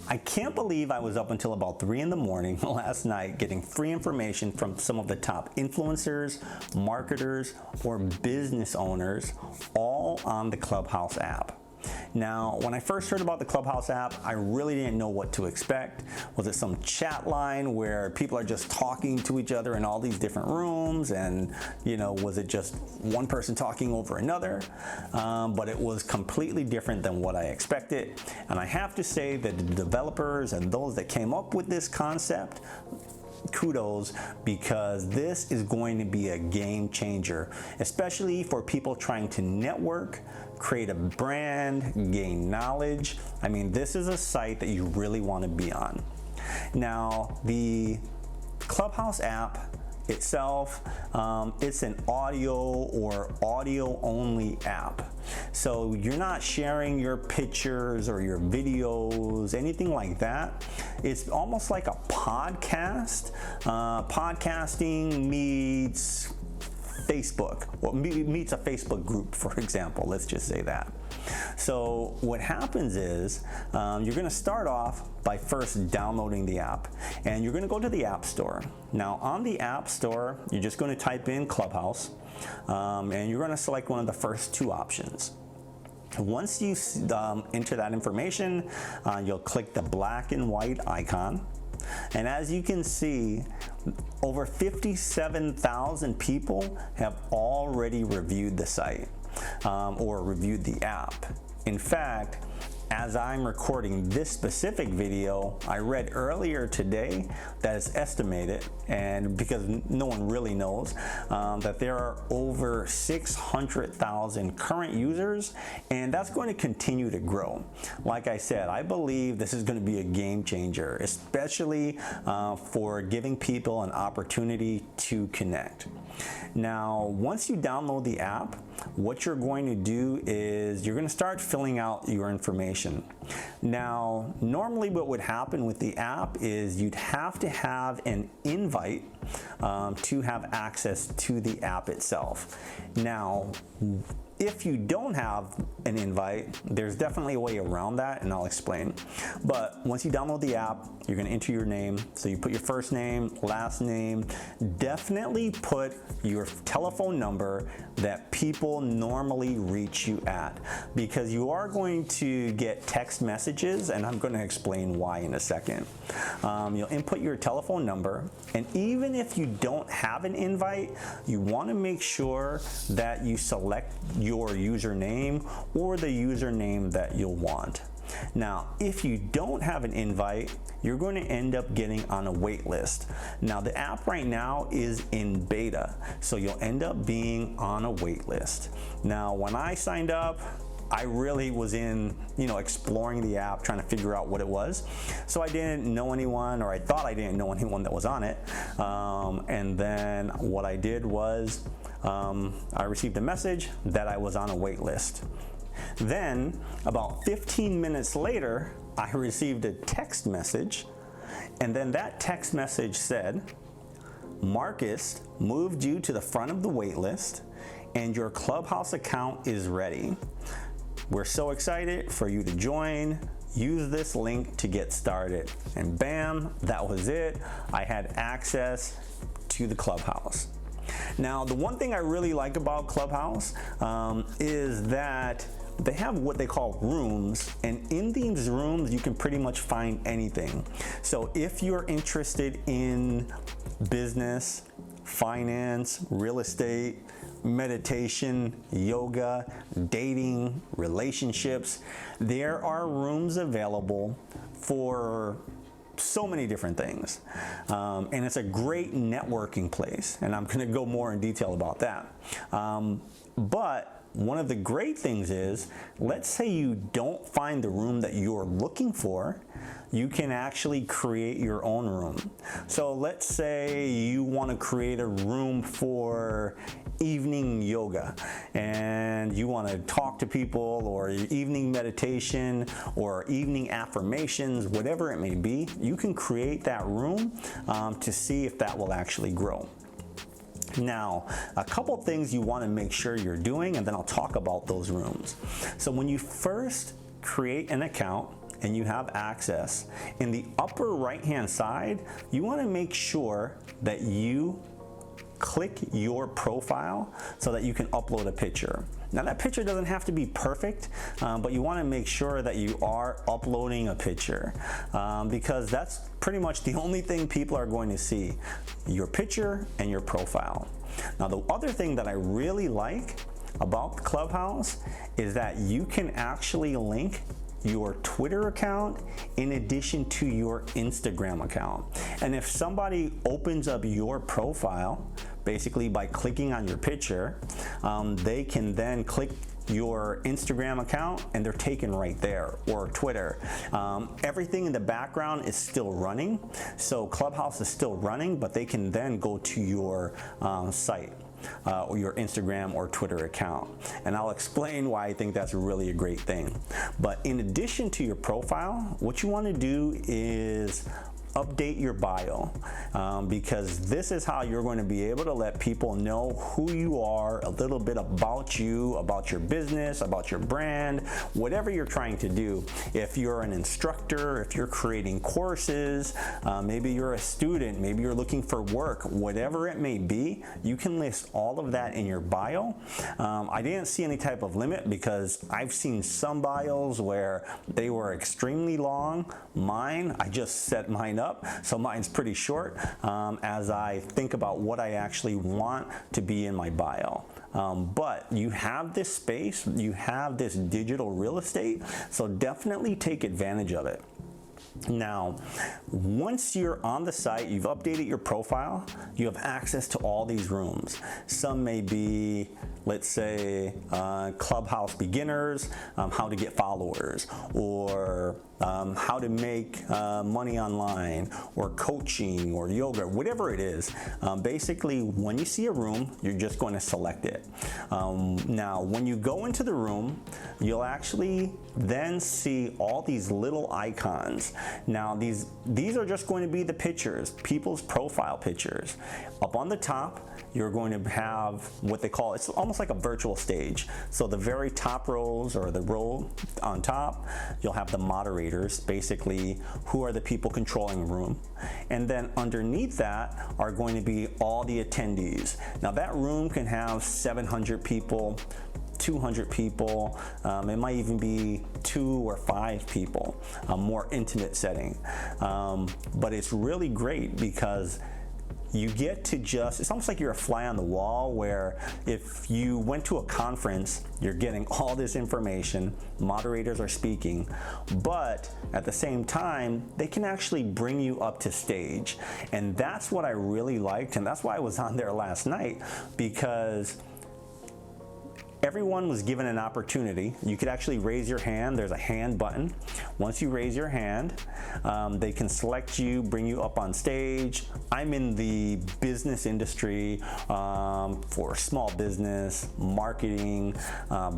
I can't believe I was up until about 3 in the morning last night getting free information from some of the top influencers, marketers, or business owners, all on the Clubhouse app. Now, when I first heard about the Clubhouse app, I really didn't know what to expect. Was it some chat line where people are just talking to each other in all these different rooms, and was it just one person talking over another? But it was completely different than what I expected. And I have to say that the developers and those that came up with this concept, kudos, because this is going to be a game changer, especially for people trying to network, create a brand, gain knowledge. I mean, this is a site that you really want to be on. Now, the Clubhouse app itself, it's an audio or audio only app. So you're not sharing your pictures or your videos, anything like that. It's almost like a podcast. Podcasting meets Facebook, well, meets a Facebook group, for example. Let's just say that. So what happens is you're going to start off by first downloading the app, and you're going to go to the App Store. Now, on the App Store, you're just going to type in Clubhouse, and you're going to select one of the first two options. Once you enter that information, you'll click the black and white icon. And as you can see, over 57,000 people have already reviewed the site or reviewed the app. In fact, as I'm recording this specific video, I read earlier today that it's estimated, and because no one really knows, that there are over 600,000 current users, and that's going to continue to grow. Like I said, I believe this is going to be a game changer, especially for giving people an opportunity to connect. Now, once you download the app, what you're going to do is you're going to start filling out your information. Now, normally what would happen with the app is you'd have to have an invite to have access to the app itself. Now, if you don't have an invite, there's definitely a way around that, and I'll explain. But once you download the app, you're gonna enter your name. So you put your first name, last name, definitely put your telephone number that people normally reach you at, because you are going to get text messages, and I'm gonna explain why in a second. You'll input your telephone number, and even if you don't have an invite, you wanna make sure that you select your username or the username that you'll want. Now, if you don't have an invite, you're going to end up getting on a wait list. Now, the app right now is in beta, so you'll end up being on a wait list. Now, when I signed up, I really was exploring the app, trying to figure out what it was. So I didn't know anyone, or I thought I didn't know anyone that was on it. And then what I did was I received a message that I was on a wait list. Then, about 15 minutes later, I received a text message, and then that text message said, Marcus moved you to the front of the wait list, and your Clubhouse account is ready. We're so excited for you to join. Use this link to get started. And bam, that was it. I had access to the Clubhouse. Now, the one thing I really like about Clubhouse is that they have what they call rooms, and in these rooms you can pretty much find anything. So if you're interested in business, finance, real estate, meditation, yoga, dating, relationships, there are rooms available for so many different things, and it's a great networking place, and I'm going to go more in detail about that. But one of the great things is, let's say you don't find the room that you're looking for, you can actually create your own room. So let's say you want to create a room for evening yoga, and you want to talk to people, or evening meditation, or evening affirmations, whatever it may be. You can create that room to see if that will actually grow. Now, a couple things you want to make sure you're doing, and then I'll talk about those rooms. So when you first create an account and you have access. In the upper right hand side, you want to make sure that you click your profile so that you can upload a picture. Now that picture doesn't have to be perfect, but you want to make sure that you are uploading a picture, because that's pretty much the only thing people are going to see, your picture and your profile. Now the other thing that I really like about Clubhouse is that you can actually link your Twitter account in addition to your Instagram account. And if somebody opens up your profile, basically by clicking on your picture, they can then click your Instagram account and they're taken right there, or Twitter. Everything in the background is still running, so Clubhouse is still running, but they can then go to your site. Or your Instagram or Twitter account. And I'll explain why I think that's really a great thing. But in addition to your profile, what you want to do is update your bio, because this is how you're going to be able to let people know who you are, a little bit about you, about your business, about your brand, whatever you're trying to do. If you're an instructor, if you're creating courses, maybe you're a student, maybe you're looking for work, whatever it may be, you can list all of that in your bio. I didn't see any type of limit because I've seen some bios where they were extremely long. Mine, I just set mine up, so mine's pretty short, as I think about what I actually want to be in my bio. But you have this space, you have this digital real estate, so definitely take advantage of it. Now, once you're on the site, you've updated your profile, you have access to all these rooms. Some may be, let's say, Clubhouse beginners, how to get followers, or how to make money online, or coaching, or yoga, whatever it is. Basically, when you see a room, you're just going to select it. Now, when you go into the room, you'll actually then see all these little icons. Now, these are just going to be the pictures, people's profile pictures. Up on the top, you're going to have what they call, it's almost like a virtual stage. So the very top rows, or the row on top, you'll have the moderators, basically who are the people controlling the room. And then underneath that are going to be all the attendees. Now that room can have 700 people, 200 people, it might even be 2 or 5 people, a more intimate setting. But it's really great because you get to just, it's almost like you're a fly on the wall, where if you went to a conference, you're getting all this information, moderators are speaking, but at the same time, they can actually bring you up to stage. And that's what I really liked, and that's why I was on there last night, because everyone was given an opportunity. You could actually raise your hand. There's a hand button. Once you raise your hand, they can select you, bring you up on stage. I'm in the business industry for small business, marketing,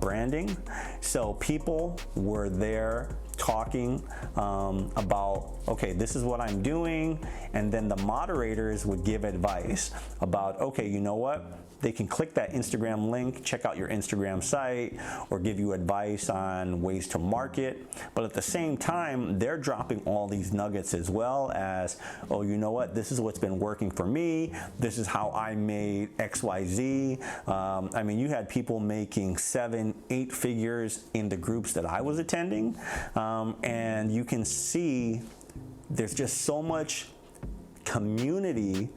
branding. So people were there talking about, okay, this is what I'm doing. And then the moderators would give advice about, okay, you know what? They can click that Instagram link, check out your Instagram site, or give you advice on ways to market. But at the same time, they're dropping all these nuggets as well as, oh, you know what? This is what's been working for me. This is how I made XYZ. I mean, you had people making 7, 8 figures in the groups that I was attending. And you can see there's just so much community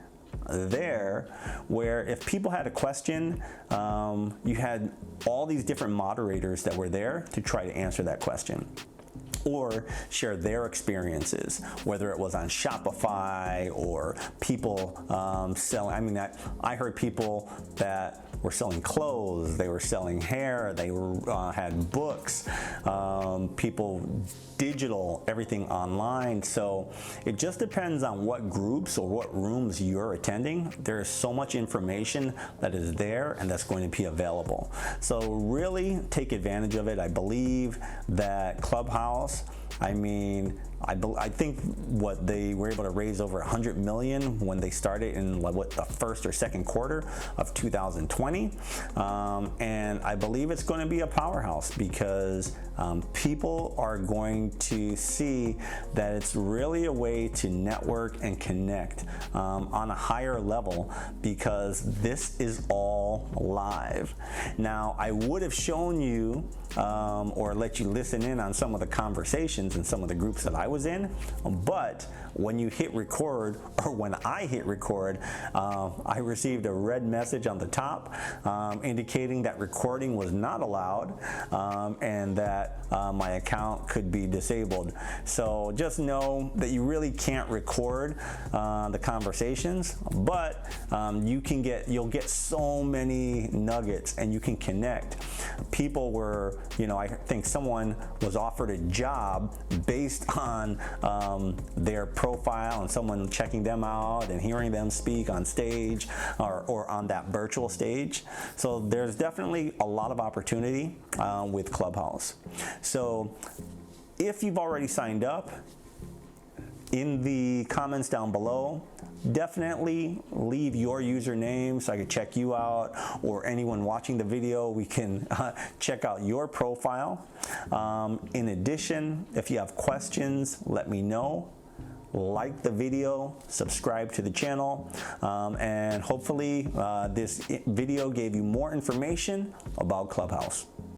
there, where if people had a question, you had all these different moderators that were there to try to answer that question or share their experiences, whether it was on Shopify or people selling. I mean, I heard people that were selling clothes, they were selling hair, they were had books, people digital, everything online. So it just depends on what groups or what rooms you're attending. There is so much information that is there and that's going to be available. So really take advantage of it. I believe that Clubhouse, I mean, I think what they were able to raise over 100 million when they started in the first or second quarter of 2020, and I believe it's going to be a powerhouse because people are going to see that it's really a way to network and connect on a higher level because this is all live. Now, I would have shown you or let you listen in on some of the conversations in some of the groups that I was in, but when you hit record, or when I hit record, I received a red message on the top indicating that recording was not allowed and that my account could be disabled. So just know that you really can't record the conversations, but you'll get so many nuggets and you can connect. People were, I think someone was offered a job based on their profile and someone checking them out and hearing them speak on stage or on that virtual stage. So there's definitely a lot of opportunity with Clubhouse. So if you've already signed up, in the comments down below, definitely leave your username so I can check you out, or anyone watching the video, we can check out your profile. In addition, if you have questions, let me know. Like the video, subscribe to the channel, and hopefully this video gave you more information about Clubhouse.